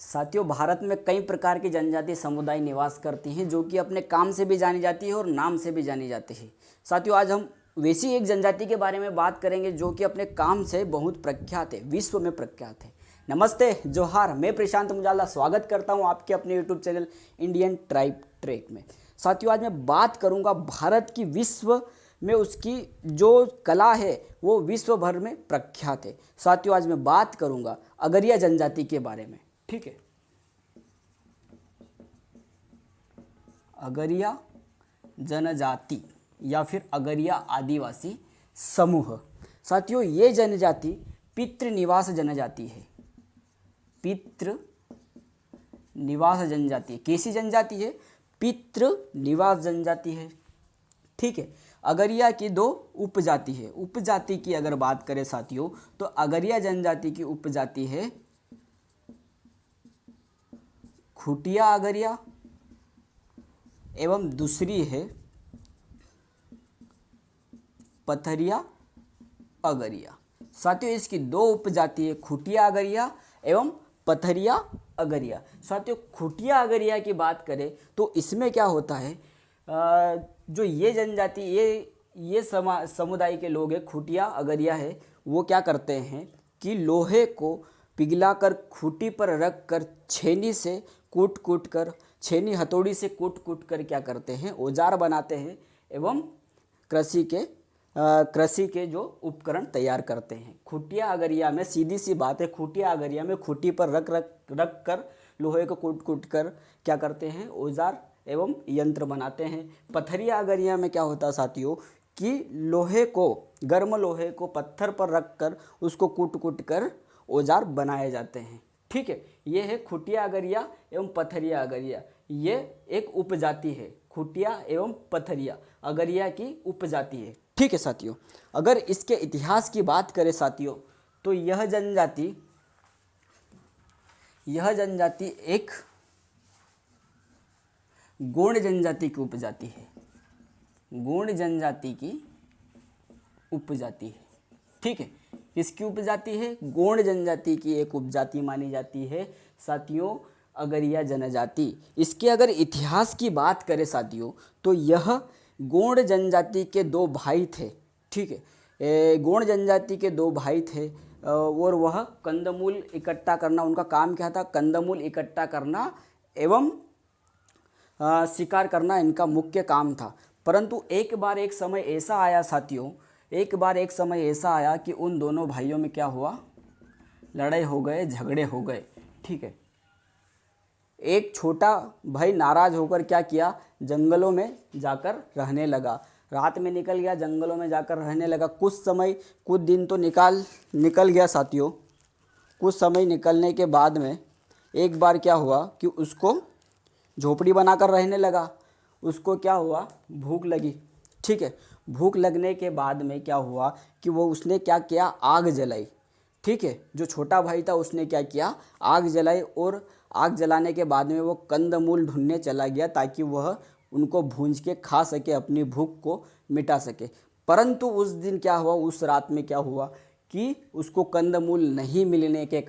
साथियों, भारत में कई प्रकार की जनजातीय समुदाय निवास करती हैं जो कि अपने काम से भी जानी जाती है और नाम से भी जानी जाती है। साथियों, आज हम वैसी एक जनजाति के बारे में बात करेंगे जो कि अपने काम से बहुत प्रख्यात है, विश्व में प्रख्यात है। नमस्ते, जोहार, मैं प्रशांत मुजाला स्वागत करता हूं आपके अपने YouTube channel Indian tribe track में। साथियों, आज मैं बात करूंगा भारत की विश्व में उसकी जो कला है वो विश्व भर में प्रख्यात है। साथियों, आज मैं बात करूंगा अगरिया जनजाति के बारे में। ठीक है, अगरिया जनजाति या फिर अगरिया आदिवासी समूह। साथियों, ये जनजाति पितृ निवास जनजाति है। पितृ निवास जनजाति कैसी जनजाति है? पितृ निवास जनजाति है। ठीक है, अगरिया की दो उपजाति है। उपजाति की अगर बात करें साथियों, तो अगरिया जनजाति की उपजाति है खुटिया अगरिया एवं दूसरी है पथरिया अगरिया। साथियों, इसकी दो उपजाति है, खुटिया अगरिया एवं पथरिया अगरिया। साथियों, खुटिया अगरिया की बात करें तो इसमें क्या होता है, जो ये जनजाति ये समुदाय के लोग हैं, खुटिया अगरिया है, वो क्या करते हैं कि लोहे को पिघलाकर खूंटी पर रख कर छेनी से कूट कर, छेनी हथौड़ी से कूट कर क्या करते हैं, औजार बनाते हैं एवं कृषि के जो उपकरण तैयार करते हैं। खुटिया अगरिया में सीधी सी बात है, खुटिया अगरिया में खूंटी पर रख कर लोहे को कूट कर क्या करते हैं, औजार एवं यंत्र बनाते हैं। पथरिया अगरिया में क्या होता है साथियों कि गर्म लोहे को पत्थर पर रख कर उसको कूट कर औजार बनाए जाते हैं। ठीक है, ये है खुटिया अगरिया एवं पथरिया अगरिया। ये एक उपजाति है, खुटिया एवं पथरिया अगरिया की उपजाति है। ठीक है साथियों, अगर इसके इतिहास की बात करें साथियों, तो यह जनजाति एक गोंड जनजाति की उपजाति है। गोंड जनजाति की उपजाति है। ठीक है, किसकी उपजाति है? गोंड जनजाति की एक उपजाति मानी जाती है साथियों, अगरिया जनजाति। इसके अगर इतिहास की बात करें साथियों, तो यह गोंड जनजाति के दो भाई थे। ठीक है, गोंड जनजाति के दो भाई थे और वह कंदमूल इकट्ठा करना, उनका काम क्या था? कंदमूल इकट्ठा करना एवं शिकार करना इनका मुख्य काम था। परंतु एक बार एक समय ऐसा आया साथियों, कि उन दोनों भाइयों में क्या हुआ, लड़ाई हो गए, झगड़े हो गए। ठीक है, एक छोटा भाई नाराज होकर क्या किया, जंगलों में जाकर रहने लगा। रात में निकल गया, जंगलों में जाकर रहने लगा। कुछ दिन तो निकल गया साथियों। कुछ समय निकलने के बाद में एक बार क्या हुआ कि उसको झोपड़ी बनाकर रहने लगा। उसको क्या हुआ, भूख लगी। ठीक है, भूख लगने के बाद में क्या हुआ कि उसने क्या किया, आग जलाई। ठीक है, जो छोटा भाई था उसने क्या किया, आग जलाई और आग जलाने के बाद में वो कंदमूल ढूंढने चला गया ताकि वह उनको भूंज के खा सके, अपनी भूख को मिटा सके। परंतु उस दिन क्या हुआ, उस रात में क्या हुआ कि उसको कंदमूल नहीं मिलने के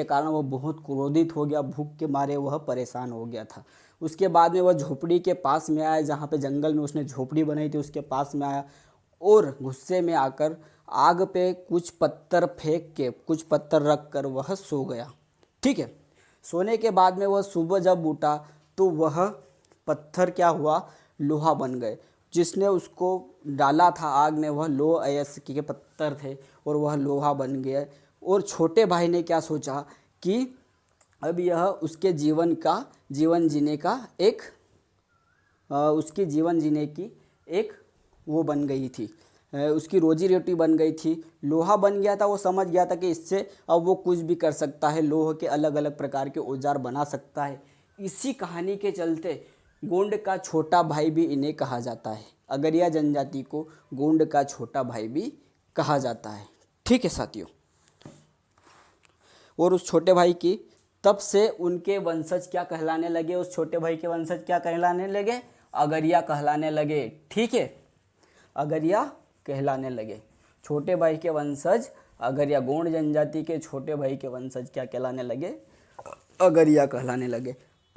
कारण वह बहुत क्रोधित हो गया, भूख के मारे वह परेशान हो गया था। उसके बाद में वह झोपड़ी के पास में आया, जहाँ पे जंगल में उसने झोपड़ी बनाई थी उसके पास में आया और गुस्से में आकर आग पे कुछ पत्थर फेंक के, कुछ पत्थर रख कर वह सो गया। ठीक है, सोने के बाद में वह सुबह जब उठा तो वह पत्थर क्या हुआ, लोहा बन गए। जिसने उसको डाला था आग में, वह लोह अयस्क के पत्थर थे और वह लोहा बन गया। और छोटे भाई ने क्या सोचा कि अब यह उसके जीवन जीने की एक वो बन गई थी, उसकी रोजी रोटी बन गई थी। लोहा बन गया था, वो समझ गया था कि इससे अब वो कुछ भी कर सकता है, लोहे के अलग अलग प्रकार के औजार बना सकता है। इसी कहानी के चलते गोंड का छोटा भाई भी इन्हें कहा जाता है। अगरिया जनजाति को गोंड का छोटा भाई भी कहा जाता है। ठीक है साथियों, और उस छोटे भाई की तब से उनके वंशज क्या कहलाने लगे, उस छोटे भाई के वंशज क्या कहलाने लगे, अगरिया कहलाने लगे। ठीक है, अगरिया कहलाने लगे। छोटे भाई के वंशज अगरिया गोंड जनजाति के छोटे भाई के वंशज क्या कहलाने लगे, अगरिया कहलाने लगे।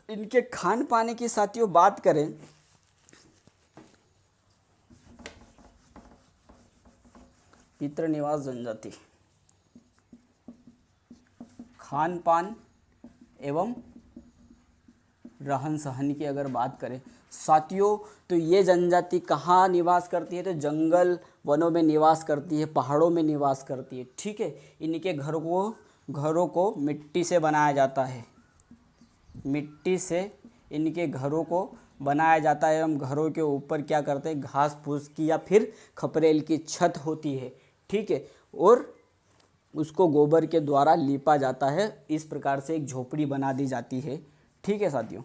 इनके खान पान की साथियों बात करें, पितृ निवास जनजाति, खान पान एवं रहन सहन की अगर बात करें साथियों, तो ये जनजाति कहाँ निवास करती है, तो जंगल वनों में निवास करती है, पहाड़ों में निवास करती है। ठीक है, इनके घरों को मिट्टी से बनाया जाता है, मिट्टी से इनके घरों को बनाया जाता है एवं घरों के ऊपर क्या करते हैं, घास फूस की या फिर खपरेल की छत होती है। ठीक है, और उसको गोबर के द्वारा लीपा जाता है। इस प्रकार से एक झोपड़ी बना दी जाती है। ठीक है साथियों,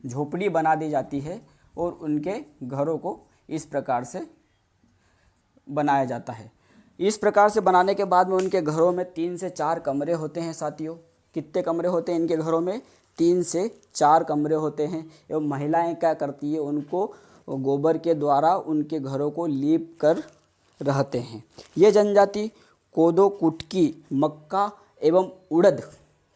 झोपड़ी बना दी जाती है और उनके घरों को इस प्रकार से बनाया जाता है। इस प्रकार से बनाने के बाद में उनके घरों में 3 से 4 कमरे होते हैं साथियों। कितने कमरे होते हैं इनके घरों में, 3 से 4 कमरे होते हैं। एवं महिलाएं क्या करती है, उनको गोबर के द्वारा उनके घरों को लीप कर रहते हैं। ये जनजाति कोदो, कुटकी, मक्का एवं उड़द,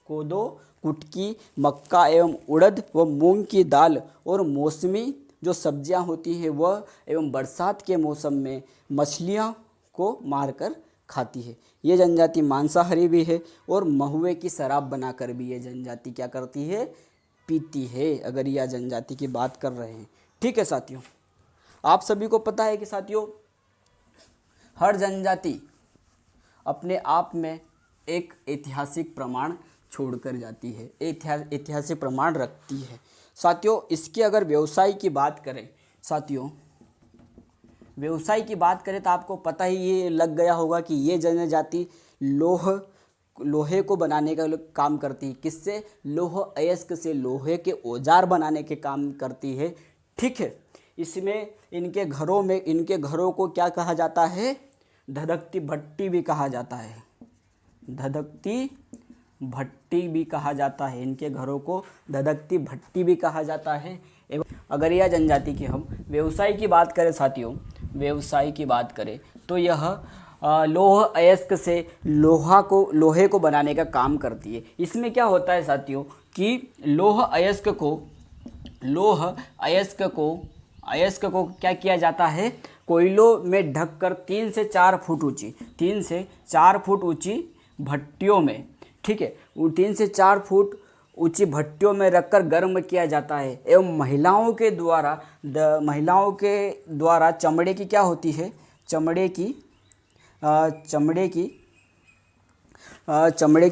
कोदो, कुटकी, मक्का एवं उड़द व मूंग की दाल और मौसमी जो सब्जियां होती हैं वह एवं बरसात के मौसम में मछलियां को मारकर खाती है। ये जनजाति मांसाहारी भी है और महुए की शराब बनाकर भी ये जनजाति क्या करती है, पीती है। अगर यह जनजाति की बात कर रहे हैं। ठीक है साथियों, आप सभी को पता है कि साथियों हर जनजाति अपने आप में एक ऐतिहासिक प्रमाण छोड़कर जाती है, ऐतिहासिक प्रमाण रखती है। साथियों इसके अगर व्यवसाय की बात करें, साथियों व्यवसाय की बात करें तो आपको पता ही ये लग गया होगा कि ये जनजाति लोहे को बनाने का काम करती है। किससे, लौह अयस्क से लोहे के औजार बनाने के काम करती है। ठीक है, इसमें इनके घरों को क्या कहा जाता है, धधकती भट्टी भी कहा जाता है, धधकती भट्टी भी कहा जाता है। इनके घरों को धधकती भट्टी भी कहा जाता है। एवं अगर यह जनजाति की हम व्यवसाय की बात करें साथियों, व्यवसाय की बात करें तो यह लौह अयस्क से लोहे को बनाने का काम करती है। इसमें क्या होता है साथियों कि लौह अयस्क को क्या किया जाता है, कोयलों में ढककर 3 से 4 फुट ऊंची भट्टियों में, ठीक है, 3 से 4 फुट ऊंची भट्टियों में रखकर गर्म किया जाता है। एवं महिलाओं के द्वारा चमड़े की क्या होती है, चमड़े की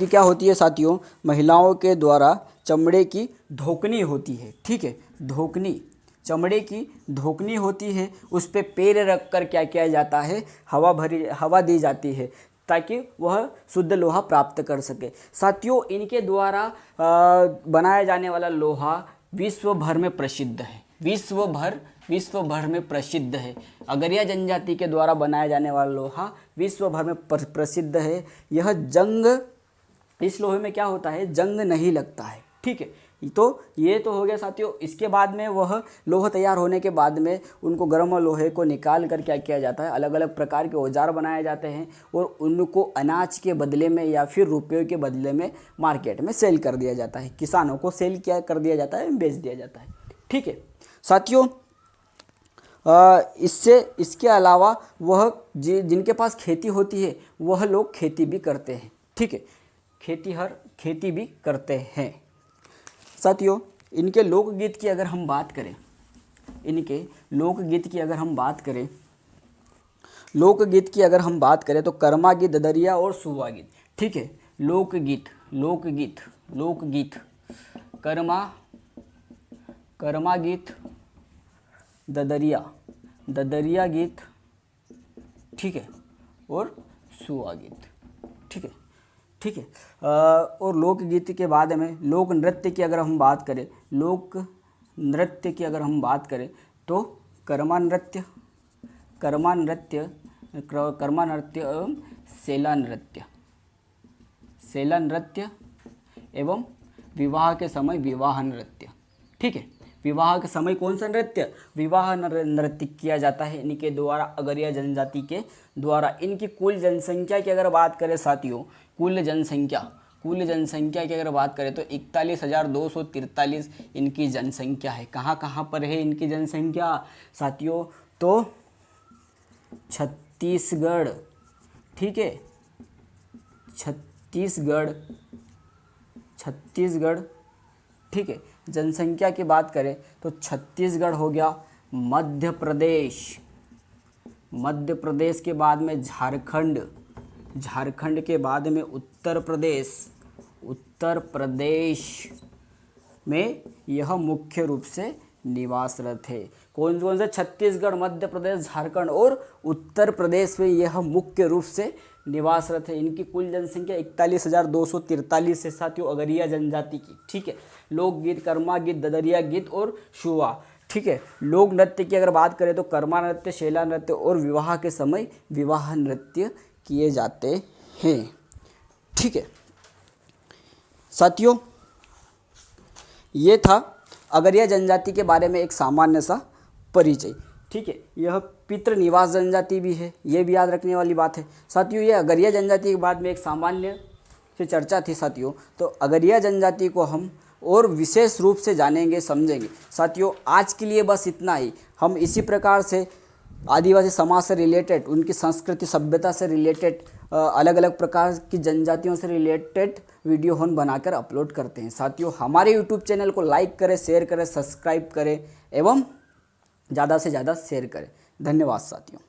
क्या होती है साथियों, महिलाओं के द्वारा चमड़े की धोकनी होती है। ठीक है, चमड़े की धोकनी होती है, उस पे पैर रखकर क्या किया जाता है, हवा दी जाती है ताकि वह शुद्ध लोहा प्राप्त कर सके। साथियों इनके द्वारा बनाया जाने वाला लोहा विश्व भर में प्रसिद्ध है, विश्व भर में प्रसिद्ध है। अगरिया जनजाति के द्वारा बनाया जाने वाला लोहा विश्व भर में प्रसिद्ध है। यह इस लोहे में क्या होता है, जंग नहीं लगता है। ठीक है, तो ये तो हो गया साथियों। इसके बाद में वह लोहा तैयार होने के बाद में उनको गर्म लोहे को निकाल कर क्या किया जाता है, अलग अलग प्रकार के औजार बनाए जाते हैं और उनको अनाज के बदले में या फिर रुपयों के बदले में मार्केट में सेल कर दिया जाता है, किसानों को सेल क्या कर दिया जाता है, बेच दिया जाता है। ठीक है साथियों, इसके अलावा वह जिनके पास खेती होती है वह लोग खेती भी करते हैं। ठीक है, खेती भी करते हैं। साथियों इनके लोकगीत की अगर हम बात करें, लोकगीत की अगर हम बात करें तो कर्मा गीत, ददरिया और सुवा गीत। ठीक है, लोकगीत कर्मा गीत, ददरिया गीत, ठीक है, और सुवा गीत। ठीक है, और लोकगीत के बाद में लोक नृत्य की अगर हम बात करें तो कर्मा नृत्य एवं सेला नृत्य एवं विवाह के समय विवाह नृत्य। ठीक है, विवाह के समय कौन सा नृत्य, विवाह नृत्य किया जाता है इनके द्वारा, अगरिया जनजाति के द्वारा। इनकी कुल जनसंख्या की अगर बात करें साथियों, कुल जनसंख्या की अगर बात करें तो 41,243 इनकी जनसंख्या है। कहाँ कहाँ पर है इनकी जनसंख्या साथियों, तो छत्तीसगढ़, ठीक है, छत्तीसगढ़, ठीक है। जनसंख्या की बात करें तो छत्तीसगढ़ हो गया, मध्य प्रदेश के बाद में झारखंड के बाद में उत्तर प्रदेश में यह मुख्य रूप से निवासरत है। कौन कौन से, छत्तीसगढ़, मध्य प्रदेश, झारखंड और उत्तर प्रदेश में यह मुख्य रूप से निवासरत है। इनकी कुल जनसंख्या 41,243 है साथियों, अगरिया जनजाति की, ठीक है। लोकगीत, कर्मा गीत, ददरिया गीत और शुआ, ठीक है। लोक नृत्य की अगर बात करें तो कर्मा नृत्य, शेला नृत्य और विवाह के समय विवाह नृत्य किए जाते हैं, ठीक है साथियों। ये था अगरिया जनजाति के बारे में एक सामान्य सा परिचय, ठीक है। यह पितृ निवास जनजाति भी है, ये भी याद रखने वाली बात है साथियों। ये अगरिया जनजाति के बाद में एक सामान्य से चर्चा थी साथियों, तो अगरिया जनजाति को हम और विशेष रूप से जानेंगे, समझेंगे साथियों। आज के लिए बस इतना ही। हम इसी प्रकार से आदिवासी समाज से रिलेटेड, उनकी संस्कृति सभ्यता से रिलेटेड, अलग अलग प्रकार की जनजातियों से रिलेटेड वीडियो हम बनाकर अपलोड करते हैं साथियों। हमारे यूट्यूब चैनल को लाइक करें, शेयर करें, सब्सक्राइब करें एवं ज़्यादा से ज़्यादा शेयर करें। धन्यवाद साथियों।